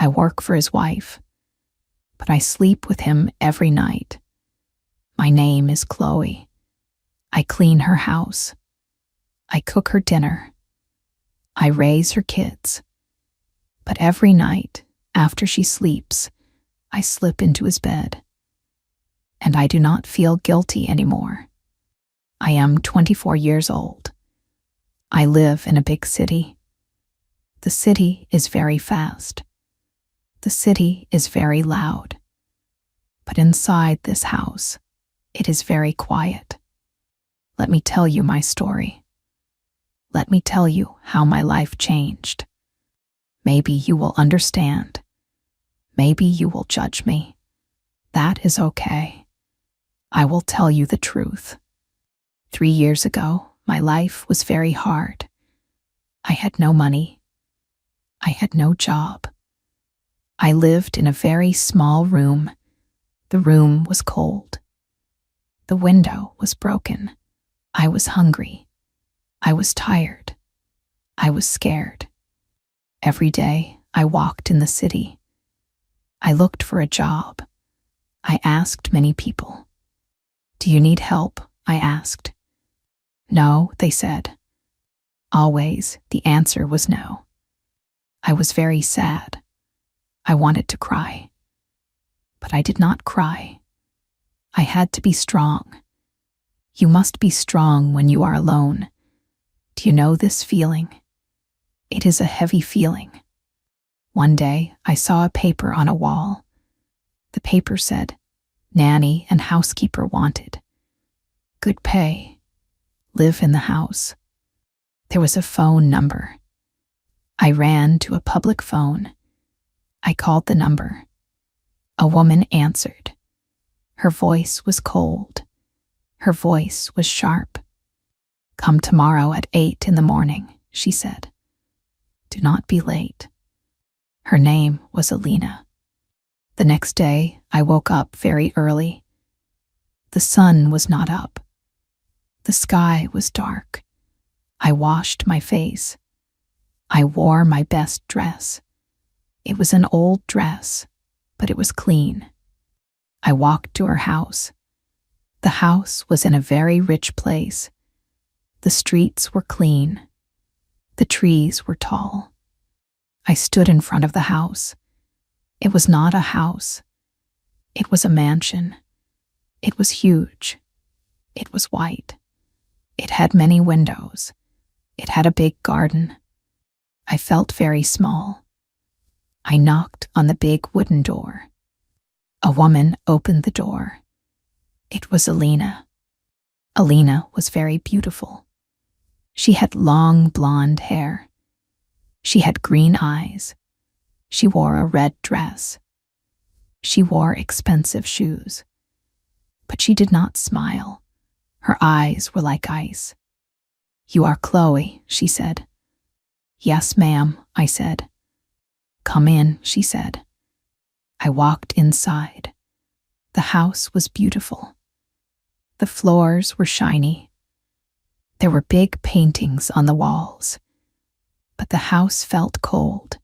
I work for his wife, but I sleep with him every night. My name is Chloe. I clean her house. I cook her dinner. I raise her kids. But every night, after she sleeps, I slip into his bed. And I do not feel guilty anymore. I am 24 years old. I live in a big city. The city is very fast. The city is very loud. But inside this house, it is very quiet. Let me tell you my story. Let me tell you how my life changed. Maybe you will understand. Maybe you will judge me. That is okay. I will tell you the truth. 3 years ago, my life was very hard. I had no money. I had no job. I lived in a very small room. The room was cold. The window was broken. I was hungry. I was tired. I was scared. Every day, I walked in the city. I looked for a job. I asked many people. Do you need help? I asked. No, they said. Always, the answer was no. I was very sad. I wanted to cry. But I did not cry. I had to be strong. You must be strong when you are alone. Do you know this feeling? It is a heavy feeling. One day, I saw a paper on a wall. The paper said, nanny and housekeeper wanted. Good pay. Live in the house. There was a phone number. I ran to a public phone. I called the number. A woman answered. Her voice was cold. Her voice was sharp. Come tomorrow at 8 in the morning, she said. Do not be late. Her name was Alina. The next day, I woke up very early. The sun was not up. The sky was dark. I washed my face. I wore my best dress. It was an old dress, but it was clean. I walked to her house. The house was in a very rich place. The streets were clean. The trees were tall. I stood in front of the house. It was not a house. It was a mansion. It was huge. It was white. It had many windows. It had a big garden. I felt very small. I knocked on the big wooden door. A woman opened the door. It was Alina. Alina was very beautiful. She had long blonde hair. She had green eyes. She wore a red dress. She wore expensive shoes. But she did not smile. Her eyes were like ice. You are Chloe, she said. Yes, ma'am, I said. Come in, she said. I walked inside. The house was beautiful. The floors were shiny. There were big paintings on the walls. But the house felt cold.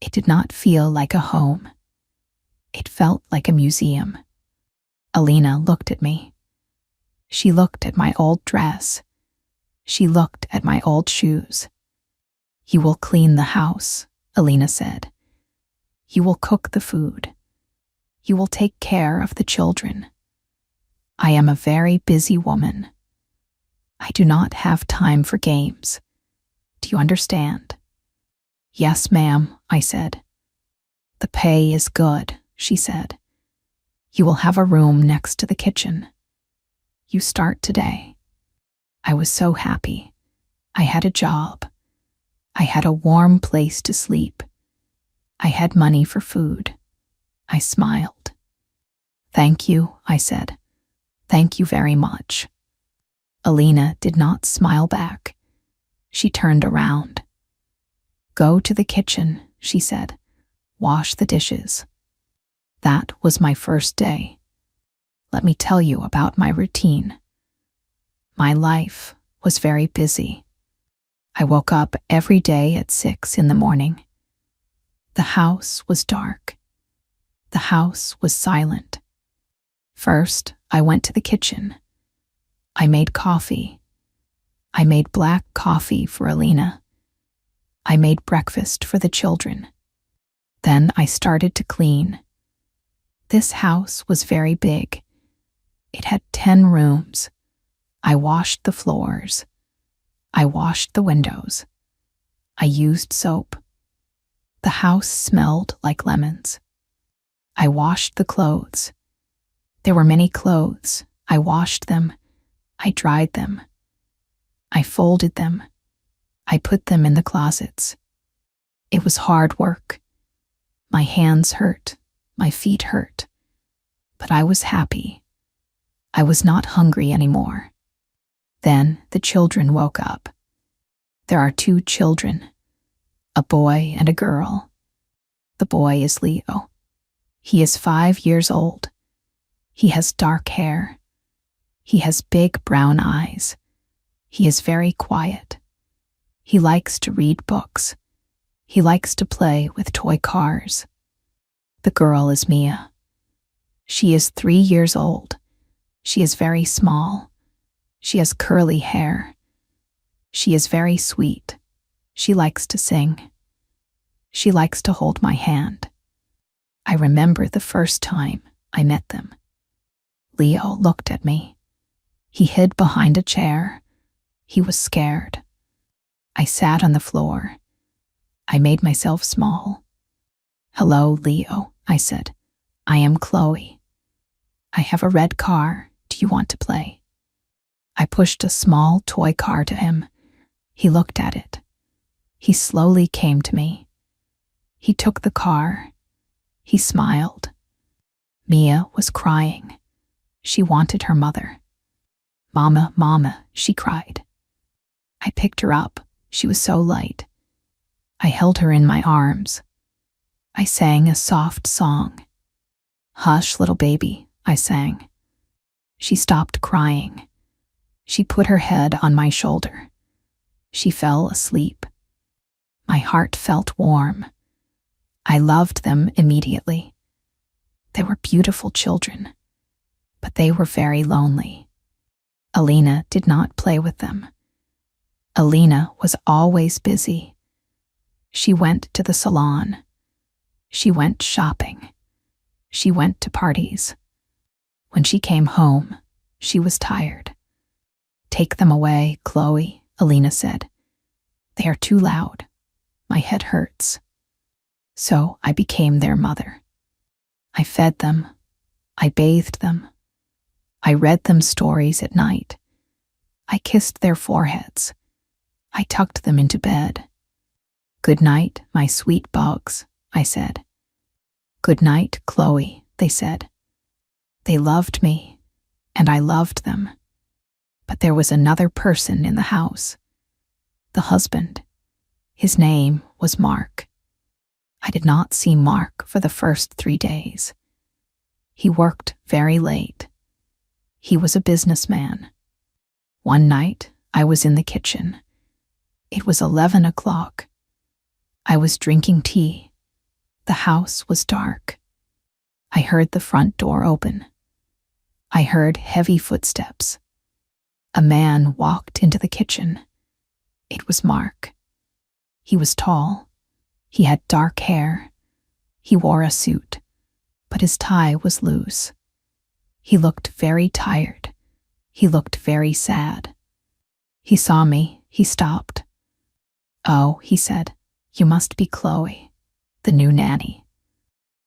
It did not feel like a home. It felt like a museum. Alina looked at me. She looked at my old dress. She looked at my old shoes. You will clean the house, Alina said. You will cook the food. You will take care of the children. I am a very busy woman. I do not have time for games. Do you understand? Yes, ma'am, I said. The pay is good, she said. You will have a room next to the kitchen. You start today. I was so happy. I had a job. I had a warm place to sleep. I had money for food. I smiled. Thank you, I said. Thank you very much. Alina did not smile back. She turned around. Go to the kitchen, she said. Wash the dishes. That was my first day. Let me tell you about my routine. My life was very busy. I woke up every day at 6 in the morning. The house was dark. The house was silent. First, I went to the kitchen. I made coffee. I made black coffee for Alina. I made breakfast for the children. Then I started to clean. This house was very big. It had 10 rooms. I washed the floors. I washed the windows. I used soap. The house smelled like lemons. I washed the clothes. There were many clothes. I washed them. I dried them. I folded them. I put them in the closets. It was hard work. My hands hurt. My feet hurt. But I was happy. I was not hungry anymore. Then the children woke up. There are 2 children, a boy and a girl. The boy is Leo. He is 5 years old. He has dark hair. He has big brown eyes. He is very quiet. He likes to read books. He likes to play with toy cars. The girl is Mia. She is 3 years old. She is very small. She has curly hair. She is very sweet. She likes to sing. She likes to hold my hand. I remember the first time I met them. Leo looked at me. He hid behind a chair. He was scared. I sat on the floor. I made myself small. "Hello, Leo," I said. "I am Chloe. I have a red car. Do you want to play?" I pushed a small toy car to him. He looked at it. He slowly came to me. He took the car. He smiled. Mia was crying. She wanted her mother. "Mama, Mama," she cried. I picked her up. She was so light. I held her in my arms. I sang a soft song. "Hush, little baby," I sang. She stopped crying. She put her head on my shoulder. She fell asleep. My heart felt warm. I loved them immediately. They were beautiful children, but they were very lonely. Alina did not play with them. Alina was always busy. She went to the salon. She went shopping. She went to parties. When she came home, she was tired. "Take them away, Chloe," Alina said. "They are too loud. My head hurts." So I became their mother. I fed them. I bathed them. I read them stories at night. I kissed their foreheads. I tucked them into bed. "Good night, my sweet bugs," I said. "Good night, Chloe," they said. They loved me, and I loved them. But there was another person in the house. The husband. His name was Mark. I did not see Mark for the first 3 days. He worked very late. He was a businessman. One night, I was in the kitchen. It was 11 o'clock. I was drinking tea. The house was dark. I heard the front door open. I heard heavy footsteps. A man walked into the kitchen. It was Mark. He was tall. He had dark hair. He wore a suit, but his tie was loose. He looked very tired. He looked very sad. He saw me. He stopped. "Oh," he said, "you must be Chloe, the new nanny."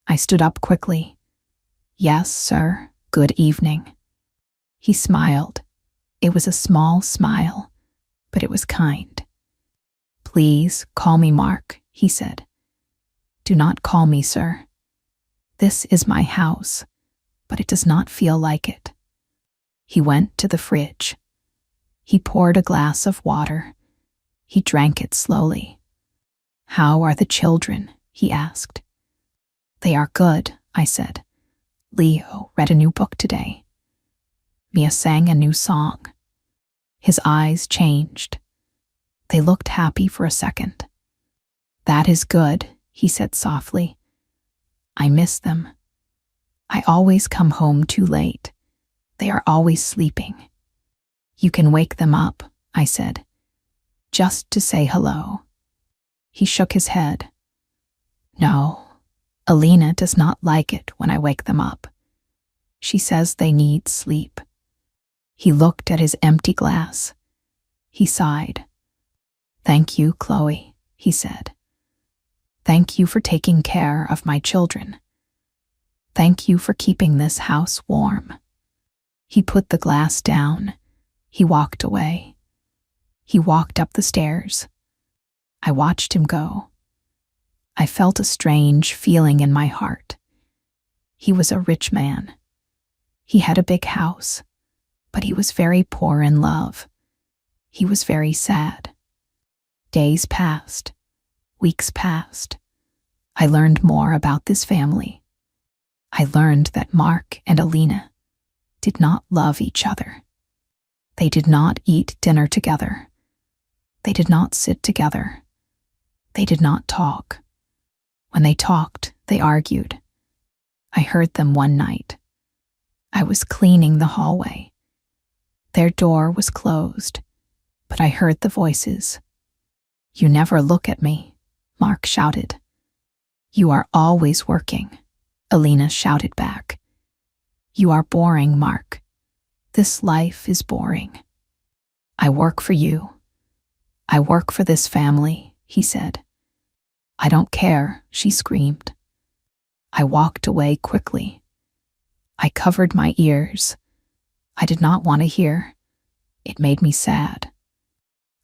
I stood up quickly. "Yes, sir. Good evening." He smiled. It was a small smile, but it was kind. "Please call me Mark," he said. "Do not call me sir. This is my house, but it does not feel like it." He went to the fridge. He poured a glass of water. He drank it slowly. "How are the children?" he asked. "They are good," I said. "Leo read a new book today." Mia sang a new song. His eyes changed. They looked happy for a second. "That is good," he said softly. I miss them. I always come home too late. They are always sleeping. You can wake them up, I said, just to say hello. He shook his head. No, Alina does not like it when I wake them up. She says they need sleep. He looked at his empty glass. He sighed. Thank you, Chloe, he said. Thank you for taking care of my children. Thank you for keeping this house warm. He put the glass down. He walked away. He walked up the stairs. I watched him go. I felt a strange feeling in my heart. He was a rich man. He had a big house, but he was very poor in love. He was very sad. Days passed. Weeks passed. I learned more about this family. I learned that Mark and Alina did not love each other. They did not eat dinner together. They did not sit together. They did not talk. When they talked, they argued. I heard them one night. I was cleaning the hallway. Their door was closed, but I heard the voices. You never look at me, Mark shouted. You are always working, Alina shouted back. You are boring, Mark. This life is boring. I work for you. I work for this family, he said. I don't care, she screamed. I walked away quickly. I covered my ears. I did not want to hear. It made me sad.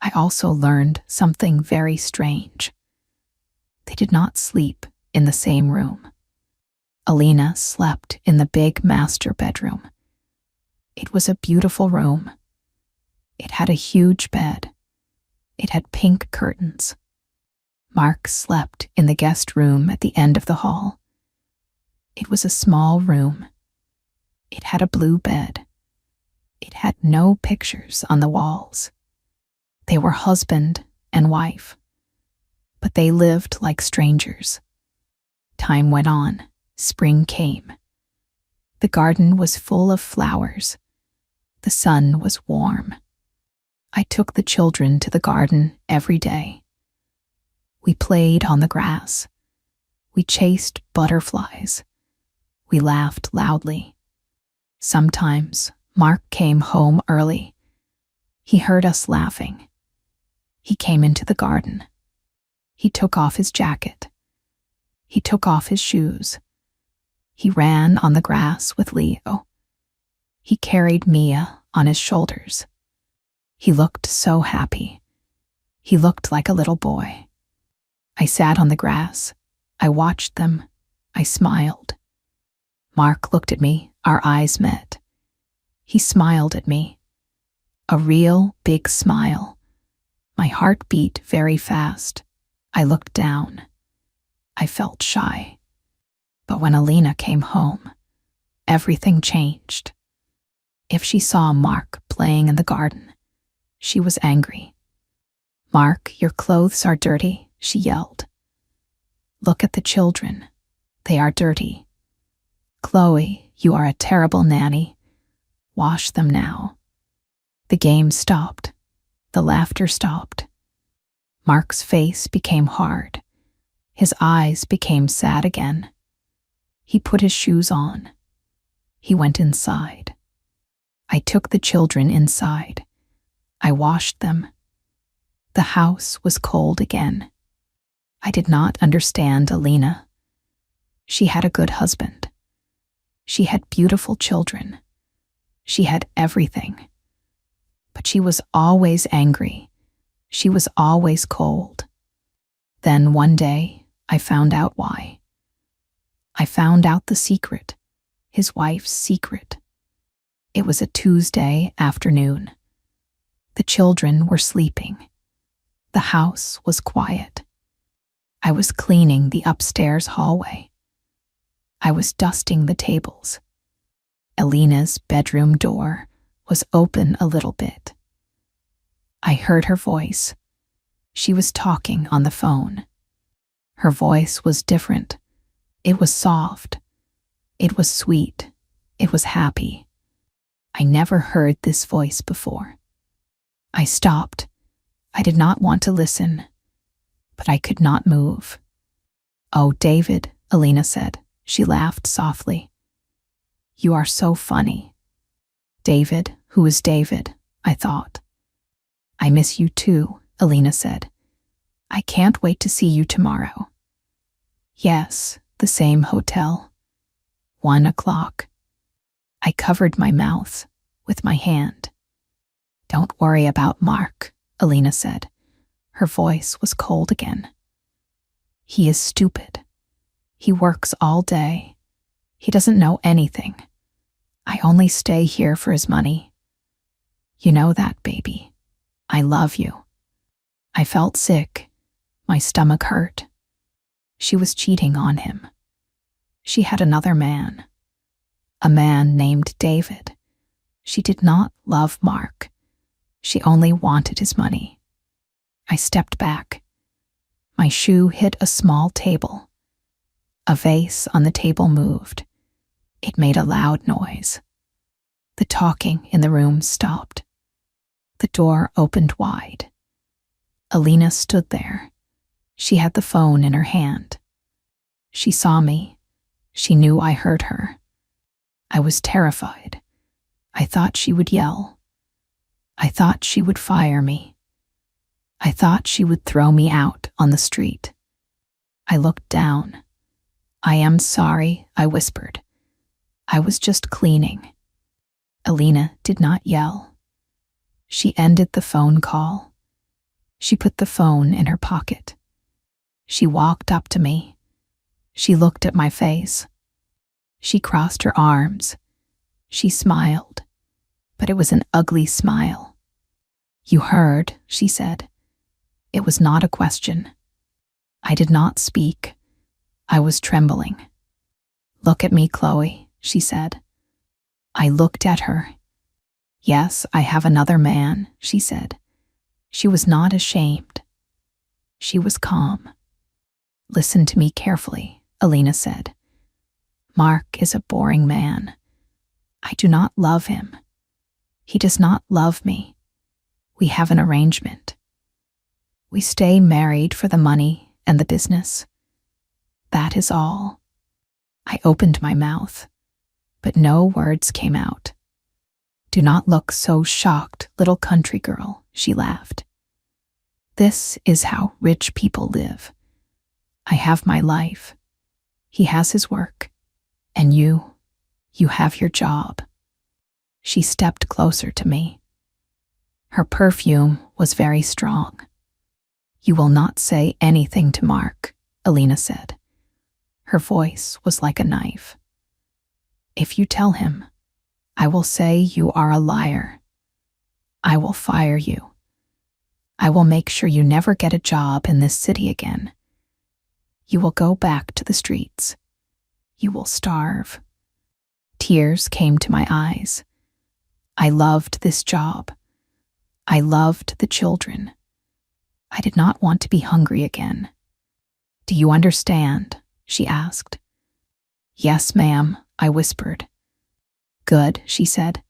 I also learned something very strange. They did not sleep in the same room. Alina slept in the big master bedroom. It was a beautiful room. It had a huge bed. It had pink curtains. Mark slept in the guest room at the end of the hall. It was a small room. It had a blue bed. It had no pictures on the walls. They were husband and wife, but they lived like strangers. Time went on. Spring came. The garden was full of flowers. The sun was warm. I took the children to the garden every day. We played on the grass. We chased butterflies. We laughed loudly. Sometimes Mark came home early. He heard us laughing. He came into the garden. He took off his jacket. He took off his shoes. He ran on the grass with Leo. He carried Mia on his shoulders. He looked so happy. He looked like a little boy. I sat on the grass. I watched them. I smiled. Mark looked at me. Our eyes met. He smiled at me. A real big smile. My heart beat very fast. I looked down. I felt shy. But when Alina came home, everything changed. If she saw Mark playing in the garden, she was angry. Mark, your clothes are dirty, she yelled. Look at the children. They are dirty. Chloe, you are a terrible nanny. Wash them now. The game stopped. The laughter stopped. Mark's face became hard. His eyes became sad again. He put his shoes on. He went inside. I took the children inside. I washed them. The house was cold again. I did not understand Alina. She had a good husband. She had beautiful children. She had everything. But she was always angry. She was always cold. Then one day, I found out why. I found out the secret, his wife's secret. It was a Tuesday afternoon. The children were sleeping. The house was quiet. I was cleaning the upstairs hallway. I was dusting the tables. Alina's bedroom door was open a little bit. I heard her voice. She was talking on the phone. Her voice was different. It was soft. It was sweet. It was happy. I never heard this voice before. I stopped. I did not want to listen, but I could not move. "Oh, David," Alina said. She laughed softly. "You are so funny." David, who is David? I thought. "I miss you too," Alina said. "I can't wait to see you tomorrow." "Yes, the same hotel. 1 o'clock. I covered my mouth with my hand. "Don't worry about Mark," Alina said. Her voice was cold again. "He is stupid. He works all day. He doesn't know anything. I only stay here for his money. You know that, baby. I love you." I felt sick. My stomach hurt. She was cheating on him. She had another man. A man named David. She did not love Mark. She only wanted his money. I stepped back. My shoe hit a small table. A vase on the table moved. It made a loud noise. The talking in the room stopped. The door opened wide. Alina stood there. She had the phone in her hand. She saw me. She knew I heard her. I was terrified. I thought she would yell. I thought she would fire me. I thought she would throw me out on the street. I looked down. "I am sorry," I whispered. "I was just cleaning." Alina did not yell. She ended the phone call. She put the phone in her pocket. She walked up to me. She looked at my face. She crossed her arms. She smiled, but it was an ugly smile. "You heard," she said. It was not a question. I did not speak. I was trembling. "Look at me, Chloe," she said. I looked at her. "Yes, I have another man," she said. She was not ashamed. She was calm. "Listen to me carefully," Alina said. "Mark is a boring man. I do not love him. He does not love me. We have an arrangement. We stay married for the money and the business. That is all." I opened my mouth, but no words came out. "Do not look so shocked, little country girl," she laughed. "This is how rich people live. I have my life. He has his work. And you have your job." She stepped closer to me. Her perfume was very strong. "You will not say anything to Mark," Alina said. Her voice was like a knife. "If you tell him, I will say you are a liar. I will fire you. I will make sure you never get a job in this city again. You will go back to the streets. You will starve." Tears came to my eyes. I loved this job. I loved the children. I did not want to be hungry again. "Do you understand?" she asked. "Yes, ma'am," I whispered. "Good," she said.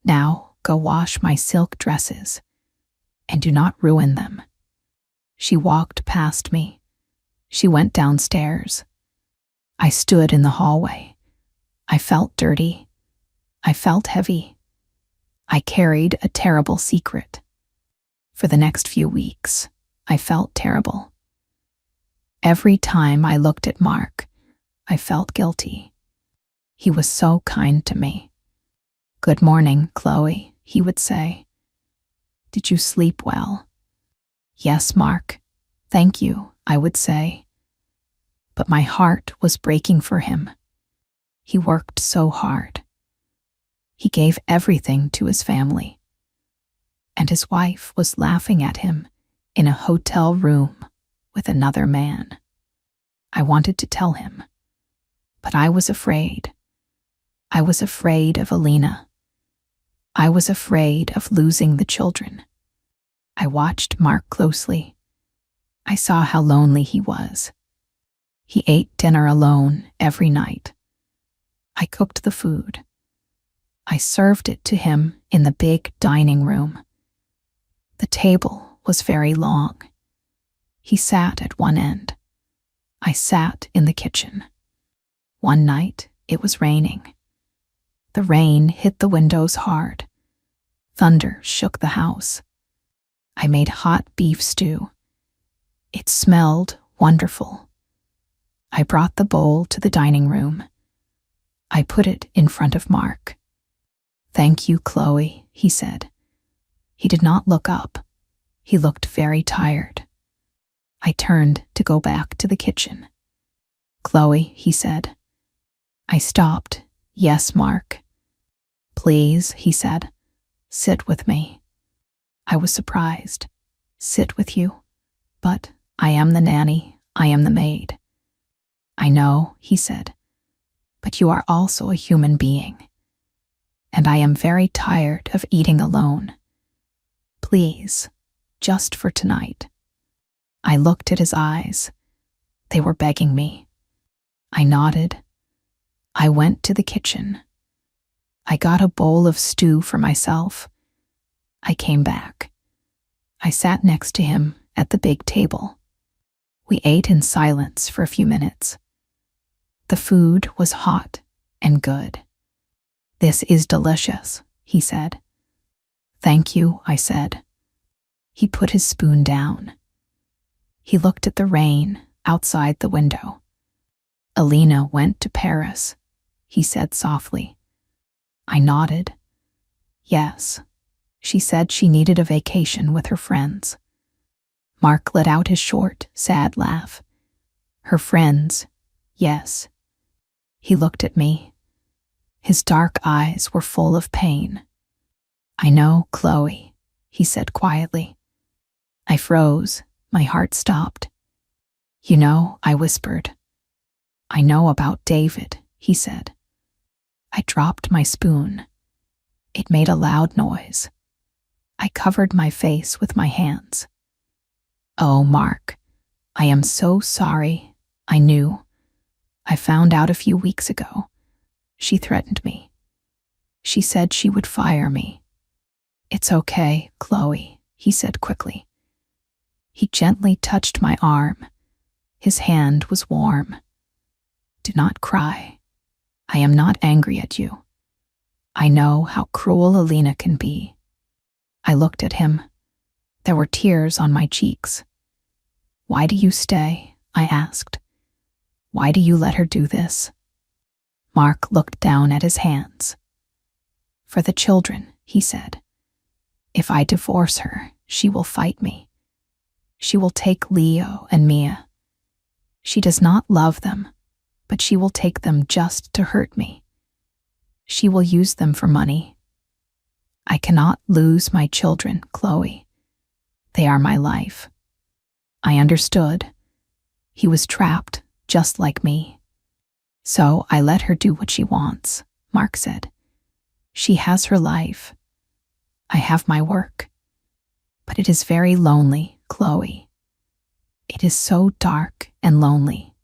"Now go wash my silk dresses. And do not ruin them." She walked past me. She went downstairs. I stood in the hallway. I felt dirty. I felt heavy. I carried a terrible secret. For the next few weeks, I felt terrible. Every time I looked at Mark, I felt guilty. He was so kind to me. "Good morning, Chloe," he would say. "Did you sleep well?" "Yes, Mark. Thank you," I would say. But my heart was breaking for him. He worked so hard. He gave everything to his family. And his wife was laughing at him in a hotel room with another man. I wanted to tell him, but I was afraid. I was afraid of Alina. I was afraid of losing the children. I watched Mark closely. I saw how lonely he was. He ate dinner alone every night. I cooked the food. I served it to him in the big dining room. The table was very long. He sat at one end. I sat in the kitchen. One night, it was raining. The rain hit the windows hard. Thunder shook the house. I made hot beef stew. It smelled wonderful. I brought the bowl to the dining room. I put it in front of Mark. "Thank you, Chloe," he said. He did not look up. He looked very tired. I turned to go back to the kitchen. "Chloe," he said. I stopped. "Yes, Mark." "Please," he said. "Sit with me." I was surprised. "Sit with you? But I am the nanny. I am the maid." "I know," he said. "But you are also a human being. And I am very tired of eating alone. Please, just for tonight." I looked at his eyes. They were begging me. I nodded. I went to the kitchen. I got a bowl of stew for myself. I came back. I sat next to him at the big table. We ate in silence for a few minutes. The food was hot and good. "This is delicious," he said. "Thank you," I said. He put his spoon down. He looked at the rain outside the window. "Alina went to Paris," he said softly. I nodded. "Yes, she said she needed a vacation with her friends." Mark let out his short, sad laugh. "Her friends, yes." He looked at me. His dark eyes were full of pain. "I know, Chloe," he said quietly. I froze. My heart stopped. "You know," I whispered. "I know about David," he said. I dropped my spoon. It made a loud noise. I covered my face with my hands. "Oh, Mark, I am so sorry. I knew. I found out a few weeks ago. She threatened me. She said she would fire me." "It's okay, Chloe," he said quickly. He gently touched my arm. His hand was warm. "Do not cry. I am not angry at you. I know how cruel Alina can be." I looked at him. There were tears on my cheeks. "Why do you stay?" I asked. "Why do you let her do this?" Mark looked down at his hands. "For the children," he said. "If I divorce her, she will fight me. She will take Leo and Mia. She does not love them, but she will take them just to hurt me. She will use them for money. I cannot lose my children, Chloe. They are my life." I understood. He was trapped, just like me. "So I let her do what she wants," Mark said. "She has her life. I have my work. But it is very lonely, Chloe. It is so dark and lonely."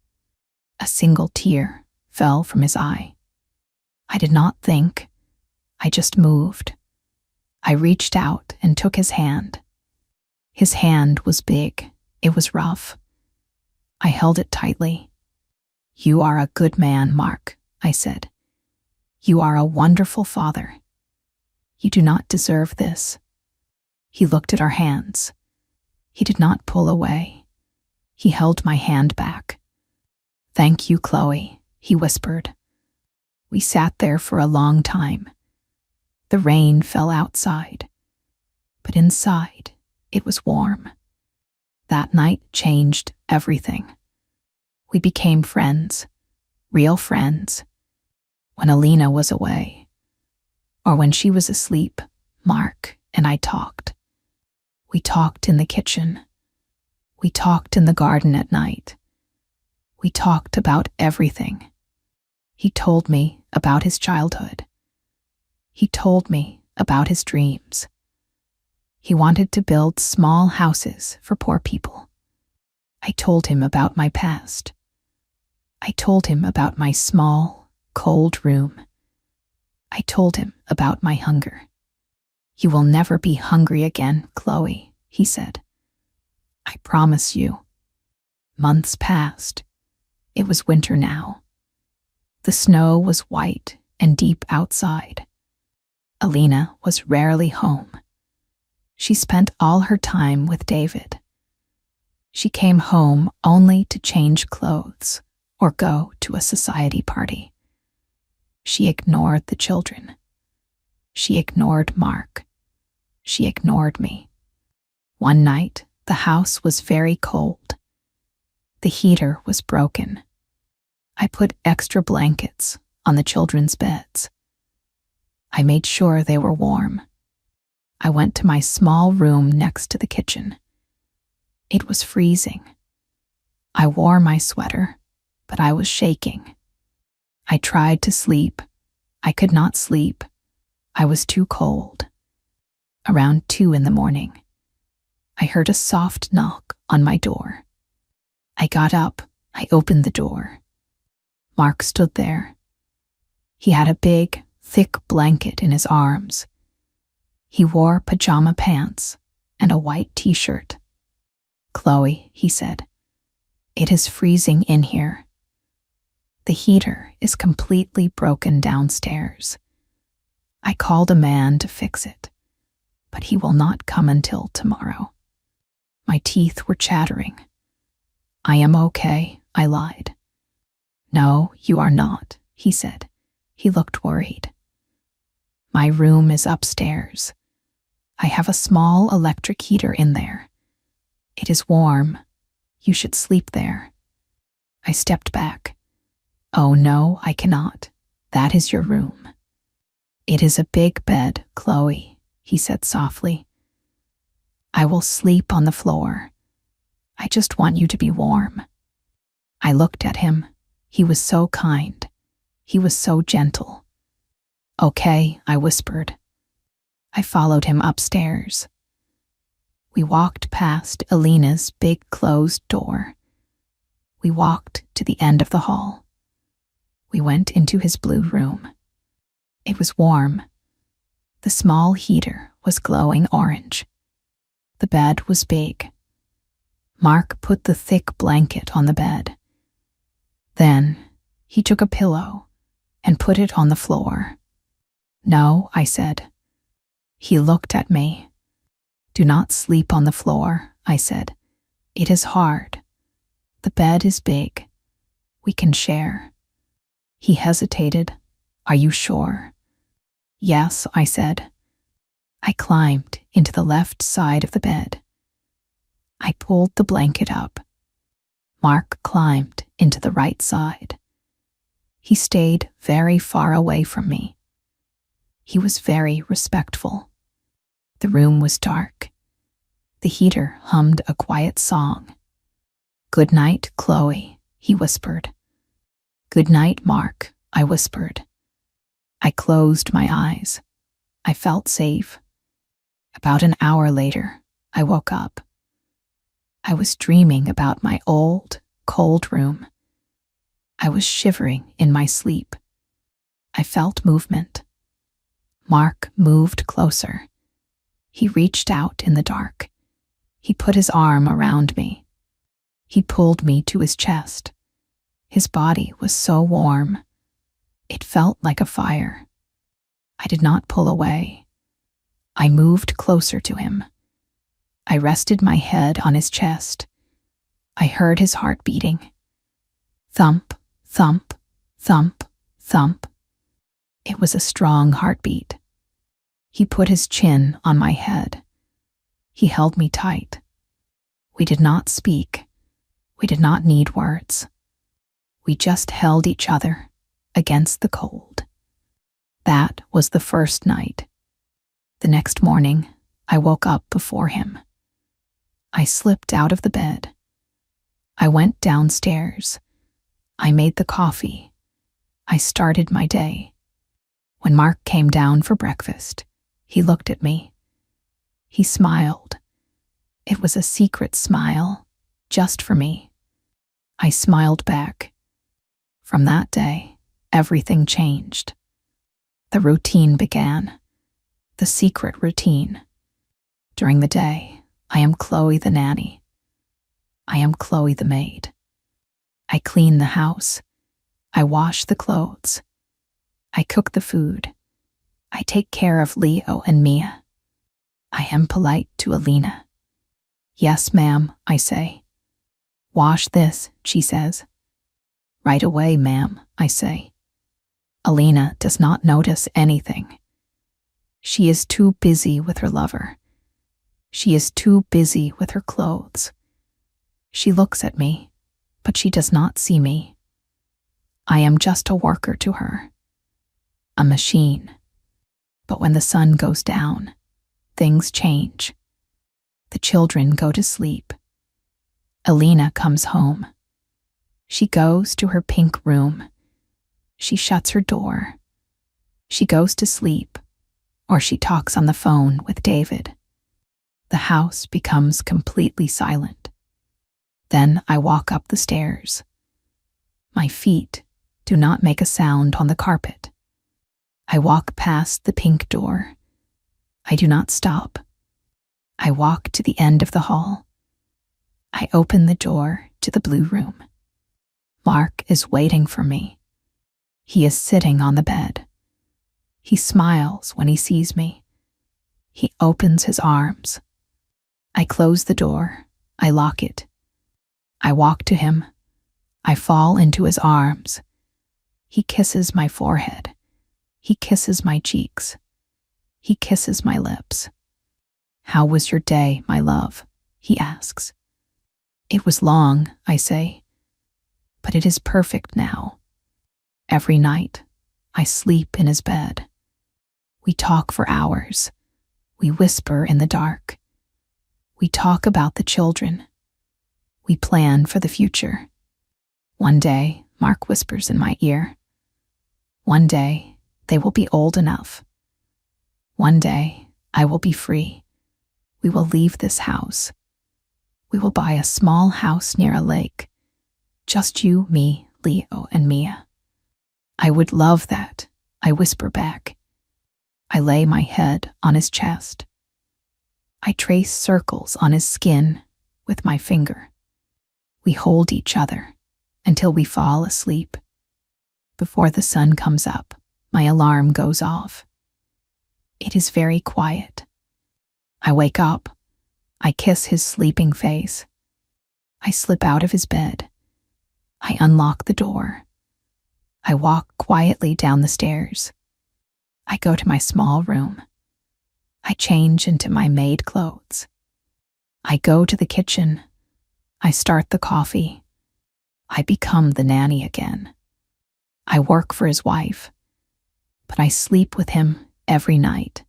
A single tear fell from his eye. I did not think. I just moved. I reached out and took his hand. His hand was big. It was rough. I held it tightly. "You are a good man, Mark," I said. "You are a wonderful father. You do not deserve this." He looked at our hands. He did not pull away. He held my hand back. "Thank you, Chloe," he whispered. We sat there for a long time. The rain fell outside, but inside it was warm. That night changed everything. We became friends, real friends. When Alina was away, or when she was asleep, Mark and I talked. We talked in the kitchen. We talked in the garden at night. We talked about everything. He told me about his childhood. He told me about his dreams. He wanted to build small houses for poor people. I told him about my past. I told him about my small, cold room. I told him about my hunger. You will never be hungry again, Chloe, he said. I promise you. Months passed. It was winter now. The snow was white and deep outside. Alina was rarely home. She spent all her time with David. She came home only to change clothes or go to a society party. She ignored the children. She ignored Mark. She ignored me. One night, the house was very cold. The heater was broken. I put extra blankets on the children's beds. I made sure they were warm. I went to my small room next to the kitchen. It was freezing. I wore my sweater, but I was shaking. I tried to sleep. I could not sleep. I was too cold. Around 2 a.m, I heard a soft knock on my door. I got up. I opened the door. Mark stood there. He had a big, thick blanket in his arms. He wore pajama pants and a white t-shirt. Chloe, he said, it is freezing in here. The heater is completely broken downstairs. I called a man to fix it, but he will not come until tomorrow. My teeth were chattering. I am okay, I lied. No, you are not, he said. He looked worried. My room is upstairs. I have a small electric heater in there. It is warm. You should sleep there. I stepped back. Oh no, I cannot. That is your room. It is a big bed, Chloe, he said softly. I will sleep on the floor. I just want you to be warm. I looked at him. He was so kind. He was so gentle. Okay, I whispered. I followed him upstairs. We walked past Alina's big closed door. We walked to the end of the hall. We went into his blue room. It was warm. The small heater was glowing orange. The bed was big. Mark put the thick blanket on the bed. Then he took a pillow and put it on the floor. No, I said. He looked at me. Do not sleep on the floor, I said. It is hard. The bed is big. We can share. He hesitated. Are you sure? Yes, I said. I climbed into the left side of the bed. I pulled the blanket up. Mark climbed into the right side. He stayed very far away from me. He was very respectful. The room was dark. The heater hummed a quiet song. Good night, Chloe, he whispered. Good night, Mark, I whispered. I closed my eyes. I felt safe. About an hour later, I woke up. I was dreaming about my old, cold room. I was shivering in my sleep. I felt movement. Mark moved closer. He reached out in the dark. He put his arm around me. He pulled me to his chest. His body was so warm. It felt like a fire. I did not pull away. I moved closer to him. I rested my head on his chest. I heard his heart beating. Thump, thump, thump, thump. It was a strong heartbeat. He put his chin on my head. He held me tight. We did not speak. We did not need words. We just held each other against the cold. That was the first night. The next morning, I woke up before him. I slipped out of the bed. I went downstairs. I made the coffee. I started my day. When Mark came down for breakfast, he looked at me. He smiled. It was a secret smile, just for me. I smiled back. From that day, everything changed. The routine began. The secret routine. During the day, I am Chloe the nanny. I am Chloe the maid. I clean the house. I wash the clothes. I cook the food. I take care of Leo and Mia. I am polite to Alina. Yes, ma'am, I say. Wash this, she says. Right away, ma'am, I say. Alina does not notice anything. She is too busy with her lover. She is too busy with her clothes. She looks at me, but she does not see me. I am just a worker to her. A machine. But when the sun goes down, things change. The children go to sleep. Alina comes home. She goes to her pink room. She shuts her door. She goes to sleep, or she talks on the phone with David. The house becomes completely silent. Then I walk up the stairs. My feet do not make a sound on the carpet. I walk past the pink door. I do not stop. I walk to the end of the hall. I open the door to the blue room. Mark is waiting for me. He is sitting on the bed. He smiles when he sees me. He opens his arms. I close the door. I lock it. I walk to him. I fall into his arms. He kisses my forehead. He kisses my cheeks. He kisses my lips. How was your day, my love? He asks. It was long, I say, but it is perfect now. Every night, I sleep in his bed. We talk for hours. We whisper in the dark. We talk about the children. We plan for the future. One day, Mark whispers in my ear. One day, they will be old enough. One day, I will be free. We will leave this house. We will buy a small house near a lake. Just you, me, Leo, and Mia. I would love that, I whisper back. I lay my head on his chest. I trace circles on his skin with my finger. We hold each other until we fall asleep. Before the sun comes up, my alarm goes off. It is very quiet. I wake up. I kiss his sleeping face. I slip out of his bed. I unlock the door. I walk quietly down the stairs. I go to my small room. I change into my maid clothes. I go to the kitchen. I start the coffee. I become the nanny again. I work for his wife, but I sleep with him every night.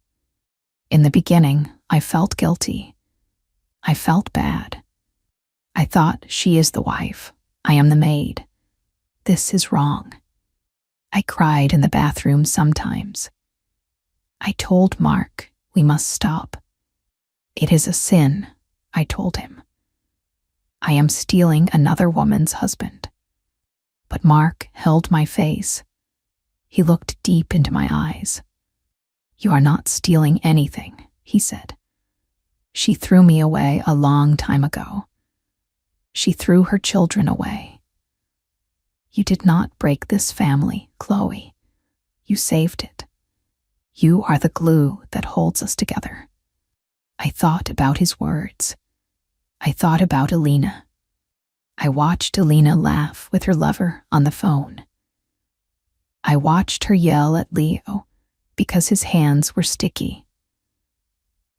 In the beginning, I felt guilty. I felt bad. I thought, she is the wife. I am the maid. This is wrong. I cried in the bathroom sometimes. I told Mark, we must stop. It is a sin, I told him. I am stealing another woman's husband. But Mark held my face. He looked deep into my eyes. You are not stealing anything, he said. She threw me away a long time ago. She threw her children away. You did not break this family, Chloe. You saved it. You are the glue that holds us together. I thought about his words. I thought about Alina. I watched Alina laugh with her lover on the phone. I watched her yell at Leo because his hands were sticky.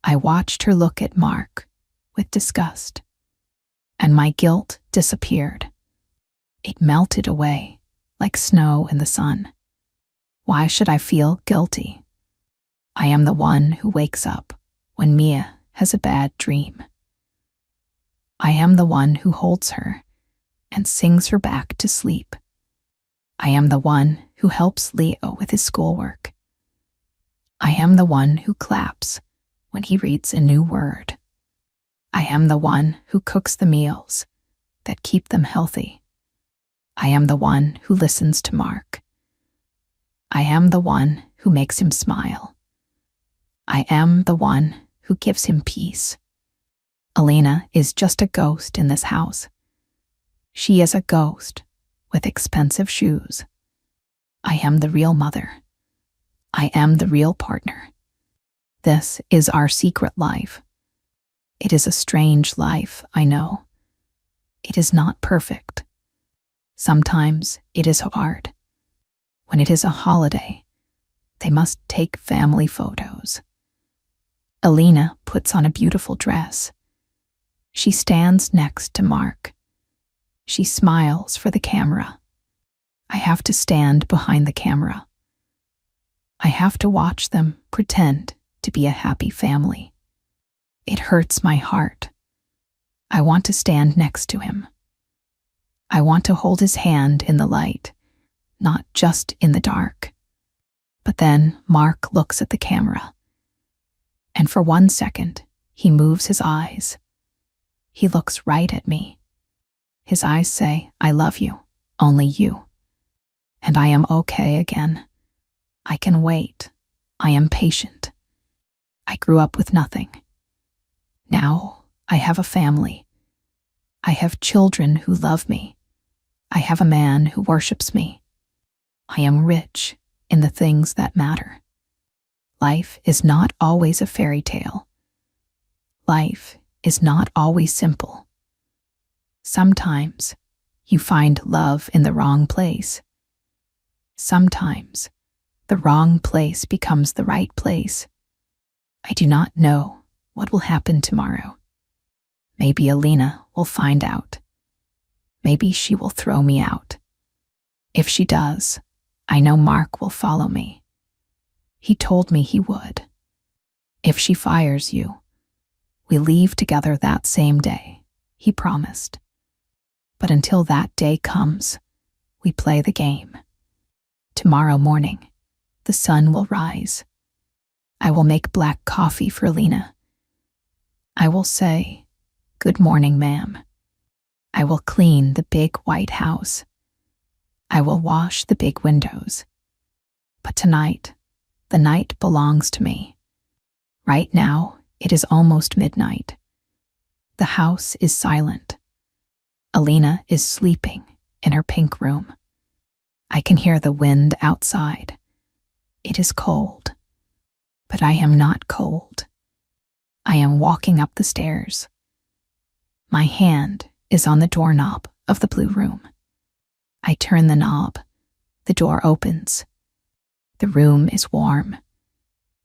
I watched her look at Mark with disgust, and my guilt disappeared. It melted away like snow in the sun. Why should I feel guilty? I am the one who wakes up when Mia has a bad dream. I am the one who holds her and sings her back to sleep. I am the one who helps Leo with his schoolwork. I am the one who claps when he reads a new word. I am the one who cooks the meals that keep them healthy. I am the one who listens to Mark. I am the one who makes him smile. I am the one who gives him peace. Alina is just a ghost in this house. She is a ghost with expensive shoes. I am the real mother. I am the real partner. This is our secret life. It is a strange life, I know. It is not perfect. Sometimes it is hard. When it is a holiday, they must take family photos. Alina puts on a beautiful dress. She stands next to Mark. She smiles for the camera. I have to stand behind the camera. I have to watch them pretend to be a happy family. It hurts my heart. I want to stand next to him. I want to hold his hand in the light, not just in the dark. But then Mark looks at the camera. And for 1 second, he moves his eyes. He looks right at me. His eyes say, I love you, only you. And I am okay again. I can wait. I am patient. I grew up with nothing. Now I have a family. I have children who love me. I have a man who worships me. I am rich in the things that matter. Life is not always a fairy tale. Life is not always simple. Sometimes you find love in the wrong place. Sometimes the wrong place becomes the right place. I do not know what will happen tomorrow. Maybe Alina will find out. Maybe she will throw me out. If she does, I know Mark will follow me. He told me he would. If she fires you, we leave together that same day, he promised. But until that day comes, we play the game. Tomorrow morning, the sun will rise. I will make black coffee for Alina. I will say, "Good morning, ma'am." I will clean the big white house. I will wash the big windows. But tonight, the night belongs to me. Right now, it is almost midnight. The house is silent. Alina is sleeping in her pink room. I can hear the wind outside. It is cold. But I am not cold. I am walking up the stairs. My hand is on the doorknob of the blue room. I turn the knob. The door opens. The room is warm.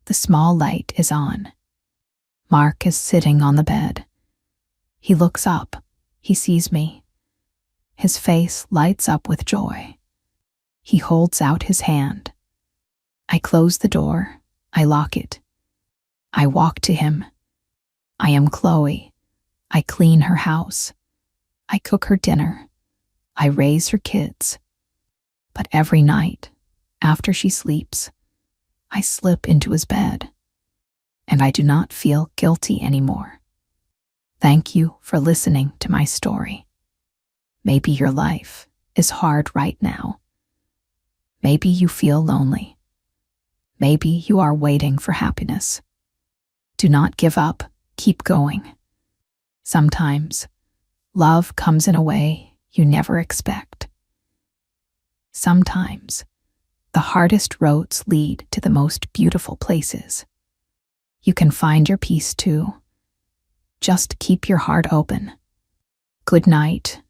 The small light is on. Mark is sitting on the bed. He looks up. He sees me. His face lights up with joy. He holds out his hand. I close the door. I lock it. I walk to him. I am Chloe. I clean her house. I cook her dinner. I raise her kids. But every night, after she sleeps, I slip into his bed, and I do not feel guilty anymore. Thank you for listening to my story. Maybe your life is hard right now. Maybe you feel lonely. Maybe you are waiting for happiness. Do not give up. Keep going. Sometimes, love comes in a way you never expect. Sometimes, the hardest roads lead to the most beautiful places. You can find your peace too. Just keep your heart open. Good night.